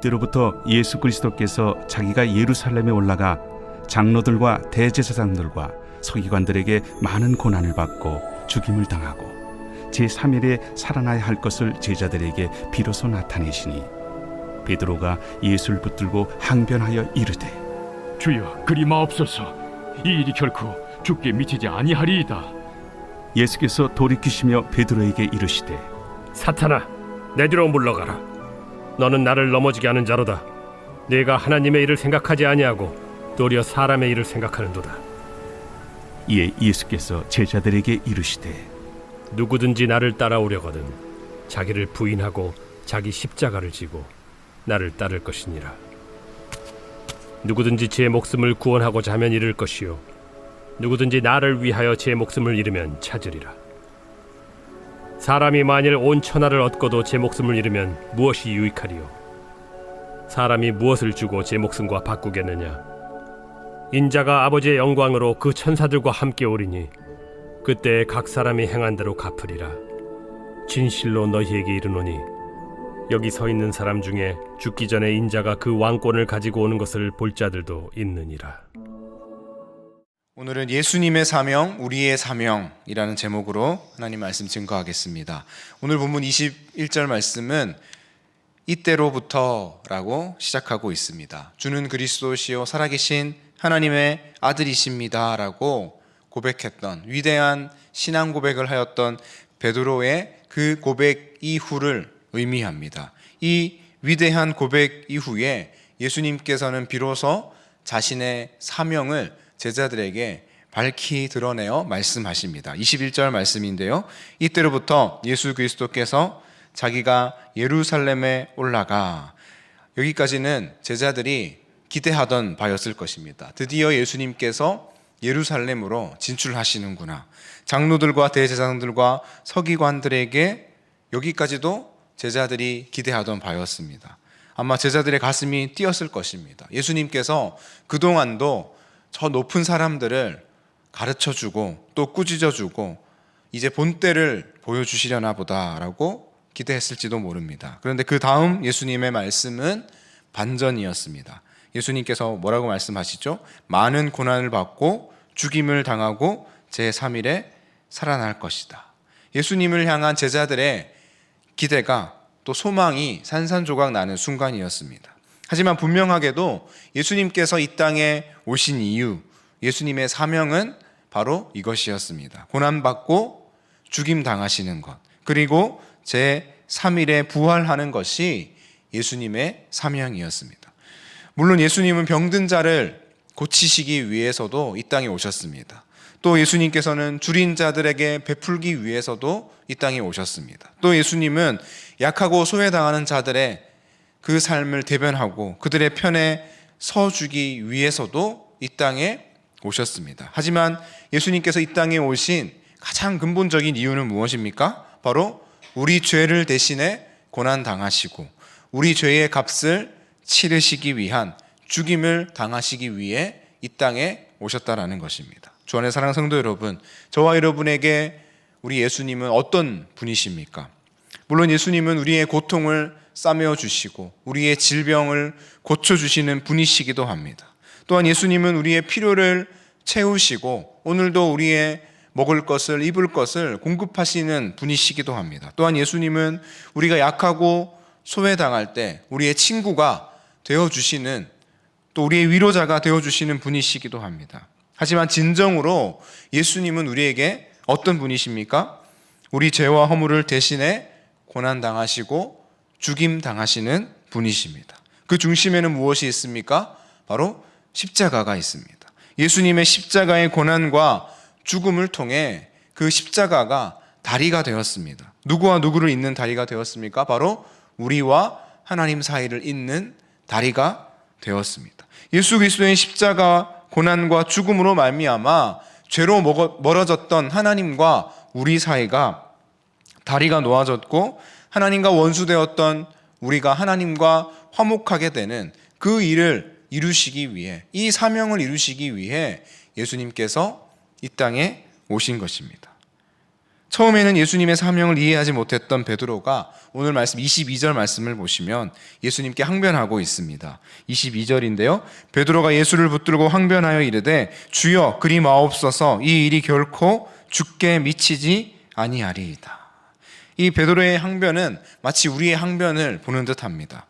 이때로부터 예수 그리스도께서 자기가 예루살렘에 올라가 장로들과 대제사장들과 서기관들에게 많은 고난을 받고 죽임을 당하고 제3일에 살아나야 할 것을 제자들에게 비로소 나타내시니 베드로가 예수를 붙들고 항변하여 이르되 주여, 그리 마옵소서. 이 일이 결코 주께 미치지 아니하리이다. 예수께서 돌이키시며 베드로에게 이르시되 사탄아, 내 뒤로 물러가라. 너는 나를 넘어지게 하는 자로다. 네가 하나님의 일을 생각하지 아니하고 도리어 사람의 일을 생각하는도다. 이에 예수께서 제자들에게 이르시되 누구든지 나를 따라오려거든 자기를 부인하고 자기 십자가를 지고 나를 따를 것이니라. 누구든지 제 목숨을 구원하고자 하면 잃을 것이요 누구든지 나를 위하여 제 목숨을 잃으면 찾으리라. 사람이 만일 온 천하를 얻고도 제 목숨을 잃으면 무엇이 유익하리요? 사람이 무엇을 주고 제 목숨과 바꾸겠느냐? 인자가 아버지의 영광으로 그 천사들과 함께 오리니 그때 각 사람이 행한 대로 갚으리라. 진실로 너희에게 이르노니 여기 서 있는 사람 중에 죽기 전에 인자가 그 왕권을 가지고 오는 것을 볼 자들도 있느니라. 오늘은 예수님의 사명, 우리의 사명이라는 제목으로 하나님 말씀 증거하겠습니다. 오늘 본문 21절 말씀은 이때로부터라고 시작하고 있습니다. 주는 그리스도시요 살아계신 하나님의 아들이십니다 라고 고백했던, 위대한 신앙 고백을 하였던 베드로의 그 고백 이후를 의미합니다. 이 위대한 고백 이후에 예수님께서는 비로소 자신의 사명을 제자들에게 밝히 드러내어 말씀하십니다. 21절 말씀인데요, 이때로부터 예수 그리스도께서 자기가 예루살렘에 올라가, 여기까지는 제자들이 기대하던 바였을 것입니다. 드디어 예수님께서 예루살렘으로 진출하시는구나. 장로들과 대제사장들과 서기관들에게 여기까지도 제자들이 기대하던 바였습니다. 아마 제자들의 가슴이 뛰었을 것입니다. 예수님께서 그동안도 저 높은 사람들을 가르쳐주고 또 꾸짖어주고 이제 본때를 보여주시려나 보다라고 기대했을지도 모릅니다. 그런데 그 다음 예수님의 말씀은 반전이었습니다. 예수님께서 뭐라고 말씀하시죠? 많은 고난을 받고 죽임을 당하고 제3일에 살아날 것이다. 예수님을 향한 제자들의 기대가 또 소망이 산산조각 나는 순간이었습니다. 하지만 분명하게도 예수님께서 이 땅에 오신 이유, 예수님의 사명은 바로 이것이었습니다. 고난받고 죽임 당하시는 것, 그리고 제3일에 부활하는 것이 예수님의 사명이었습니다. 물론 예수님은 병든 자를 고치시기 위해서도 이 땅에 오셨습니다. 또 예수님께서는 줄인 자들에게 베풀기 위해서도 이 땅에 오셨습니다. 또 예수님은 약하고 소외당하는 자들의 그 삶을 대변하고 그들의 편에 서주기 위해서도 이 땅에 오셨습니다. 하지만 예수님께서 이 땅에 오신 가장 근본적인 이유는 무엇입니까? 바로 우리 죄를 대신에 고난당하시고 우리 죄의 값을 치르시기 위한, 죽임을 당하시기 위해 이 땅에 오셨다라는 것입니다. 주 안의 사랑하는 성도 여러분, 저와 여러분에게 우리 예수님은 어떤 분이십니까? 물론 예수님은 우리의 고통을 싸매어 주시고 우리의 질병을 고쳐주시는 분이시기도 합니다. 또한 예수님은 우리의 필요를 채우시고 오늘도 우리의 먹을 것을, 입을 것을 공급하시는 분이시기도 합니다. 또한 예수님은 우리가 약하고 소외당할 때 우리의 친구가 되어주시는, 또 우리의 위로자가 되어주시는 분이시기도 합니다. 하지만 진정으로 예수님은 우리에게 어떤 분이십니까? 우리 죄와 허물을 대신해 고난당하시고 죽임당하시는 분이십니다. 그 중심에는 무엇이 있습니까? 바로 십자가가 있습니다. 예수님의 십자가의 고난과 죽음을 통해 그 십자가가 다리가 되었습니다. 누구와 누구를 잇는 다리가 되었습니까? 바로 우리와 하나님 사이를 잇는 다리가 되었습니다. 예수 그리스도의 십자가 고난과 죽음으로 말미암아 죄로 멀어졌던 하나님과 우리 사이가 다리가 놓아졌고 하나님과 원수되었던 우리가 하나님과 화목하게 되는 그 일을 이루시기 위해, 이 사명을 이루시기 위해 예수님께서 이 땅에 오신 것입니다. 처음에는 예수님의 사명을 이해하지 못했던 베드로가 오늘 말씀 22절 말씀을 보시면 예수님께 항변하고 있습니다. 22절인데요. 베드로가 예수를 붙들고 항변하여 이르되 주여 그리 마옵소서 이 일이 결코 주께 미치지 아니하리이다. 이 베드로의 항변은 마치 우리의 항변을 보는 듯합니다.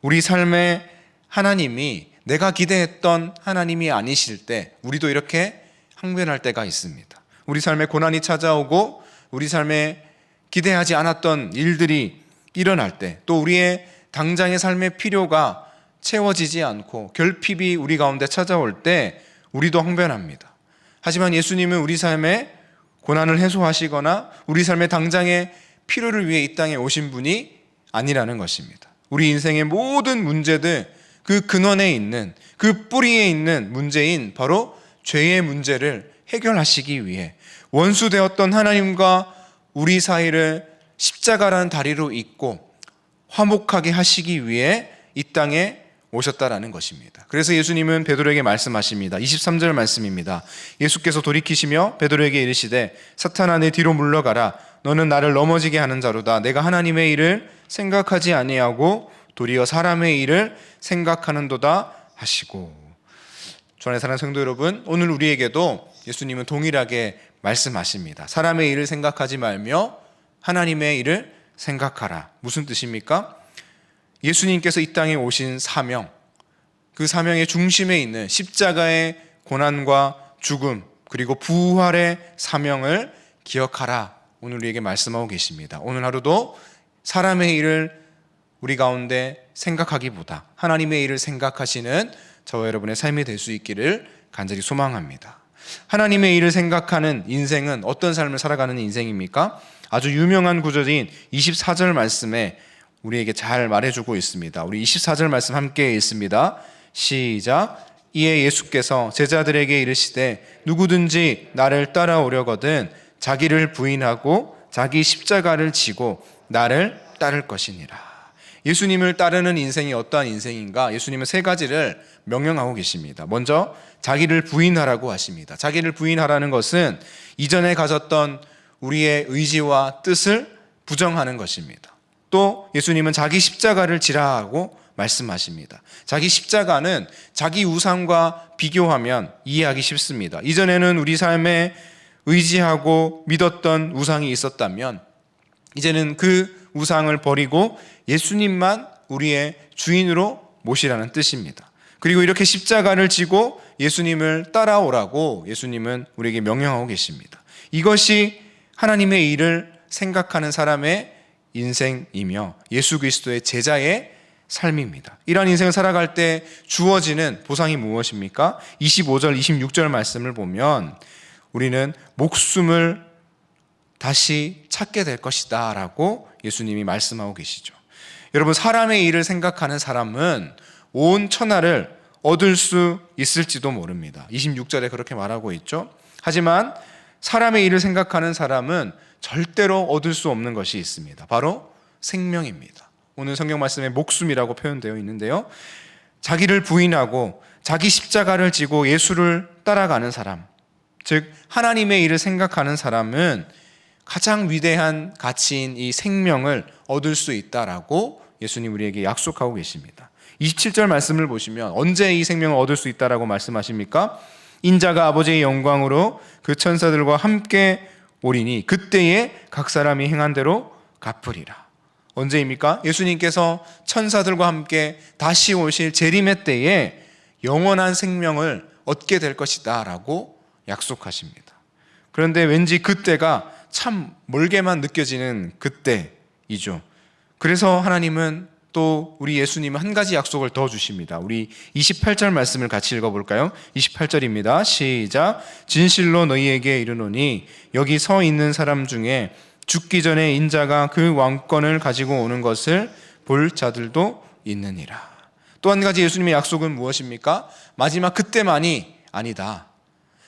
우리 삶에 하나님이 내가 기대했던 하나님이 아니실 때 우리도 이렇게 항변할 때가 있습니다. 우리 삶에 고난이 찾아오고 우리 삶에 기대하지 않았던 일들이 일어날 때, 또 우리의 당장의 삶의 필요가 채워지지 않고 결핍이 우리 가운데 찾아올 때 우리도 항변합니다. 하지만 예수님은 우리 삶에 고난을 해소하시거나 우리 삶의 당장의 필요를 위해 이 땅에 오신 분이 아니라는 것입니다. 우리 인생의 모든 문제들, 그 근원에 있는, 그 뿌리에 있는 문제인 바로 죄의 문제를 해결하시기 위해 원수되었던 하나님과 우리 사이를 십자가라는 다리로 잇고 화목하게 하시기 위해 이 땅에 오셨다라는 것입니다. 그래서 예수님은 베드로에게 말씀하십니다. 23절 말씀입니다. 예수께서 돌이키시며 베드로에게 이르시되 사탄아 내 뒤로 물러가라. 너는 나를 넘어지게 하는 자로다. 내가 하나님의 일을 생각하지 아니하고 도리어 사람의 일을 생각하는도다 하시고. 주 안에 사랑하는 성도 여러분, 오늘 우리에게도 예수님은 동일하게 말씀하십니다. 사람의 일을 생각하지 말며 하나님의 일을 생각하라. 무슨 뜻입니까? 예수님께서 이 땅에 오신 사명, 그 사명의 중심에 있는 십자가의 고난과 죽음, 그리고 부활의 사명을 기억하라. 오늘 우리에게 말씀하고 계십니다. 오늘 하루도 사람의 일을 우리 가운데 생각하기보다 하나님의 일을 생각하시는 저와 여러분의 삶이 될 수 있기를 간절히 소망합니다. 하나님의 일을 생각하는 인생은 어떤 삶을 살아가는 인생입니까? 아주 유명한 구절인 24절 말씀에 우리에게 잘 말해주고 있습니다. 우리 24절 말씀 함께 읽습니다. 시작. 이에 예수께서 제자들에게 이르시되 누구든지 나를 따라오려거든 자기를 부인하고 자기 십자가를 지고 나를 따를 것이니라. 예수님을 따르는 인생이 어떠한 인생인가? 예수님은 세 가지를 명령하고 계십니다. 먼저 자기를 부인하라고 하십니다. 자기를 부인하라는 것은 이전에 가졌던 우리의 의지와 뜻을 부정하는 것입니다. 또 예수님은 자기 십자가를 지라고 말씀하십니다. 자기 십자가는 자기 우상과 비교하면 이해하기 쉽습니다. 이전에는 우리 삶에 의지하고 믿었던 우상이 있었다면 이제는 그 우상을 버리고 예수님만 우리의 주인으로 모시라는 뜻입니다. 그리고 이렇게 십자가를 지고 예수님을 따라오라고 예수님은 우리에게 명령하고 계십니다. 이것이 하나님의 일을 생각하는 사람의 인생이며 예수 그리스도의 제자의 삶입니다. 이러한 인생을 살아갈 때 주어지는 보상이 무엇입니까? 25절, 26절 말씀을 보면 우리는 목숨을 다시 찾게 될 것이다 라고 예수님이 말씀하고 계시죠. 여러분, 사람의 일을 생각하는 사람은 온 천하를 얻을 수 있을지도 모릅니다. 26절에 그렇게 말하고 있죠. 하지만 사람의 일을 생각하는 사람은 절대로 얻을 수 없는 것이 있습니다. 바로 생명입니다. 오늘 성경 말씀에 목숨이라고 표현되어 있는데요. 자기를 부인하고 자기 십자가를 지고 예수를 따라가는 사람, 즉 하나님의 일을 생각하는 사람은 가장 위대한 가치인 이 생명을 얻을 수 있다라고 예수님 우리에게 약속하고 계십니다. 27절 말씀을 보시면 언제 이 생명을 얻을 수 있다라고 말씀하십니까? 인자가 아버지의 영광으로 그 천사들과 함께 오리니 그때에 각 사람이 행한 대로 갚으리라. 언제입니까? 예수님께서 천사들과 함께 다시 오실 재림의 때에 영원한 생명을 얻게 될 것이다 라고 약속하십니다. 그런데 왠지 그때가 참 멀게만 느껴지는 그때이죠. 그래서 하나님은 또 우리 예수님은 한 가지 약속을 더 주십니다. 우리 28절 말씀을 같이 읽어볼까요? 28절입니다. 시작. 진실로 너희에게 이르노니 여기 서 있는 사람 중에 죽기 전에 인자가 그 왕권을 가지고 오는 것을 볼 자들도 있느니라. 또 한 가지 예수님의 약속은 무엇입니까? 마지막 그때만이 아니다.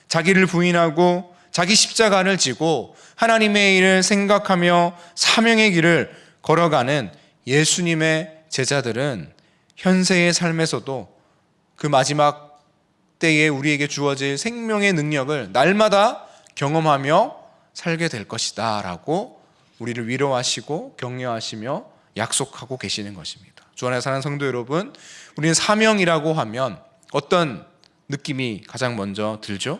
자기를 부인하고 자기 십자가를 지고 하나님의 일을 생각하며 사명의 길을 걸어가는 예수님의 제자들은 현세의 삶에서도 그 마지막 때에 우리에게 주어질 생명의 능력을 날마다 경험하며 살게 될 것이다 라고 우리를 위로하시고 격려하시며 약속하고 계시는 것입니다. 주 안에 사는 성도 여러분, 우리는 사명이라고 하면 어떤 느낌이 가장 먼저 들죠?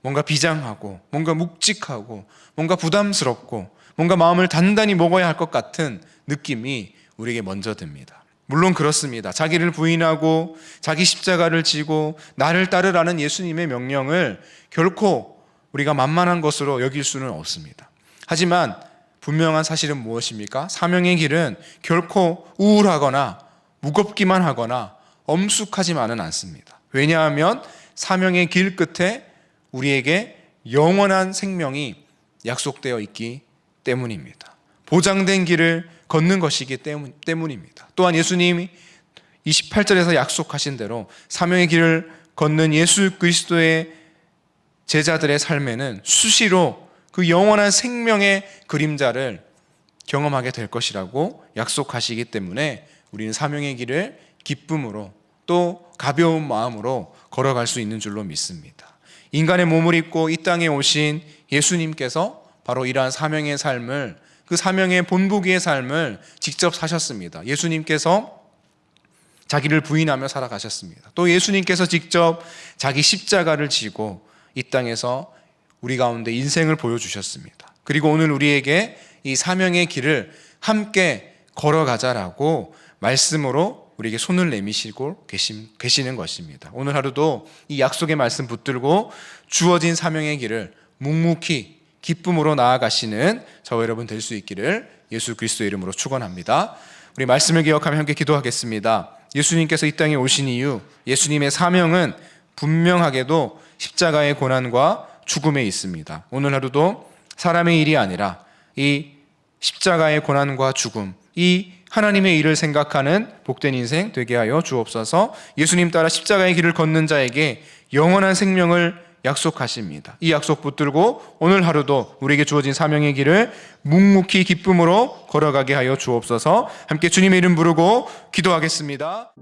뭔가 비장하고 뭔가 묵직하고 뭔가 부담스럽고 뭔가 마음을 단단히 먹어야 할 것 같은 느낌이 우리에게 먼저 듭니다. 물론 그렇습니다. 자기를 부인하고 자기 십자가를 지고 나를 따르라는 예수님의 명령을 결코 우리가 만만한 것으로 여길 수는 없습니다. 하지만 분명한 사실은 무엇입니까? 사명의 길은 결코 우울하거나 무겁기만 하거나 엄숙하지만은 않습니다. 왜냐하면 사명의 길 끝에 우리에게 영원한 생명이 약속되어 있기 때문입니다. 보장된 길을 걷는 것이기 때문입니다. 또한 예수님이 28절에서 약속하신 대로 사명의 길을 걷는 예수 그리스도의 제자들의 삶에는 수시로 그 영원한 생명의 그림자를 경험하게 될 것이라고 약속하시기 때문에 우리는 사명의 길을 기쁨으로 또 가벼운 마음으로 걸어갈 수 있는 줄로 믿습니다. 인간의 몸을 입고 이 땅에 오신 예수님께서 바로 이러한 사명의 삶을, 그 사명의 본보기의 삶을 직접 사셨습니다. 예수님께서 자기를 부인하며 살아가셨습니다. 또 예수님께서 직접 자기 십자가를 지고 이 땅에서 우리 가운데 인생을 보여주셨습니다. 그리고 오늘 우리에게 이 사명의 길을 함께 걸어가자라고 말씀으로 우리에게 손을 내미시고 계시는 것입니다. 오늘 하루도 이 약속의 말씀 붙들고 주어진 사명의 길을 묵묵히 기쁨으로 나아가시는 저와 여러분 될 수 있기를 예수 그리스도의 이름으로 축원합니다. 우리 말씀을 기억하며 함께 기도하겠습니다. 예수님께서 이 땅에 오신 이유, 예수님의 사명은 분명하게도 십자가의 고난과 죽음에 있습니다. 오늘 하루도 사람의 일이 아니라 이 십자가의 고난과 죽음, 이 하나님의 일을 생각하는 복된 인생 되게 하여 주옵소서. 예수님 따라 십자가의 길을 걷는 자에게 영원한 생명을 약속하십니다. 이 약속 붙들고 오늘 하루도 우리에게 주어진 사명의 길을 묵묵히 기쁨으로 걸어가게 하여 주옵소서. 함께 주님의 이름 부르고 기도하겠습니다.